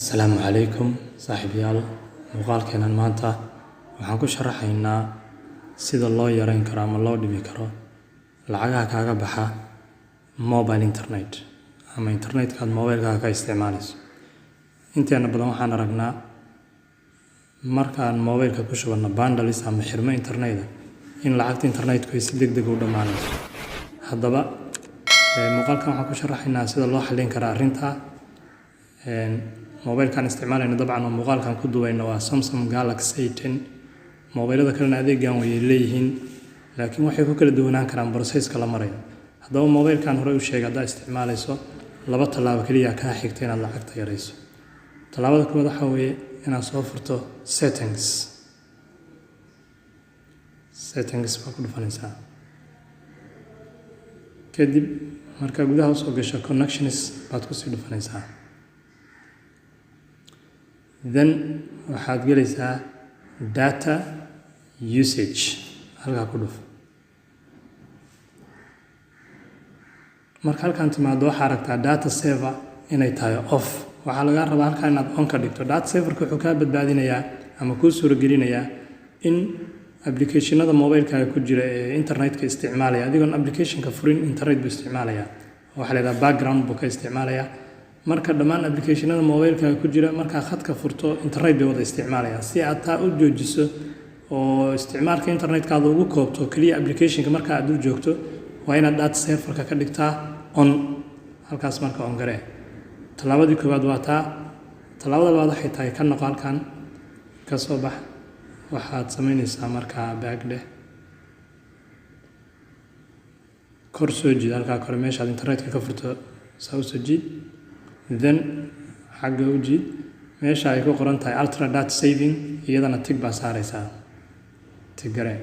السلام عليكم صاحبيال muuqaalkeenan maanta waxaan ku sharaxaynaa sida loo yareyn karo ama loo dhimi karo lacagaha kaaga baxa mobile internet ama internetka aad mobilkaaga ka isticmaalayso. Inteena badan waxaan aragnaa markaan mobilka ku shubano bundles ama xirmo internet in lacagta internetku ay si degdeg u dhamaanayso. Haddaba muuqaalkan waxaan ku sharaxaynaa sida loo xallin karo arrinta. mobilkan isticmaalayna dabcan muuqaalkan ku duwayna waa Samsung Galaxy A10. mobilada kalena adeegan way leeyihiin laakiin waxay ku kala duwanaan karaan processka la marayo. haddaba mobilkan hore u sheegay hadda isticmaalayso laba talaabo kaliya ka xigta inaad lacagta yareyso. talaabada koowaad waxa weeye inaad soo furto settings baa ku dhufanaysaa. kadib marka gudaha u soo gasho connections baad ku sii dhufanaysaa. then waxaad gelaysaa data usage halkaa ku dhuf. marka halkan timaado waxaa aragtaa data saver inay tahay off. waxaa laga rabaa halkaa inaad on ka dhigto. data saverka wuxuu kaa badbaadinayaa ama kuu suuragelinayaa in applicationada mobilkaaga ku jira ee internetka isticmaalaya adigoon applicationka furin internet buu isticmaalayaa. waxaa la yidhaha background buu ka isticmaalayaa. marka dhammaan applicationada mobilkaaga ku jira markaa khadka furto internet bay wada isticmaalaya. si aad taa u joojiso oo isticmaalka internetkaada ugu koobto kaliya applicationka marka aad u joogto waa inaad data saverka ka dhigtaa on. halkaas marka on garee. talaabadii koowaad waa taa. talaabada labaad waxay tahay ka noqo halkan ka soo bax. waxaad samaynaysaa markaa back dheh kor soo jiid halkaa kore meeshaad internetka ka furto saa u soo jiid. then xagga u jiid meesha ay ku qoran tahay ultra data saving iyadana tig baa saaraysaa. tig garee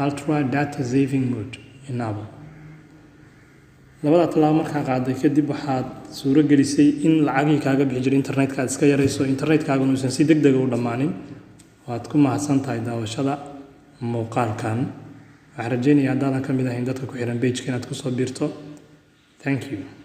ultra data saving mode enable. labada talaabo markaa qaaday kadib waxaad suuro gelisay in lacagii kaaga bixi jiray internetka aad iska yarayso internetkaaga uusan si degdeg u dhammaanin. waad ku mahadsan tahay daawashada muuqaalkan. waxaan rajaynayaa haddaadan ka mid ahayn dadka ku xiran page-ka inaad ku soo biirto. thank you.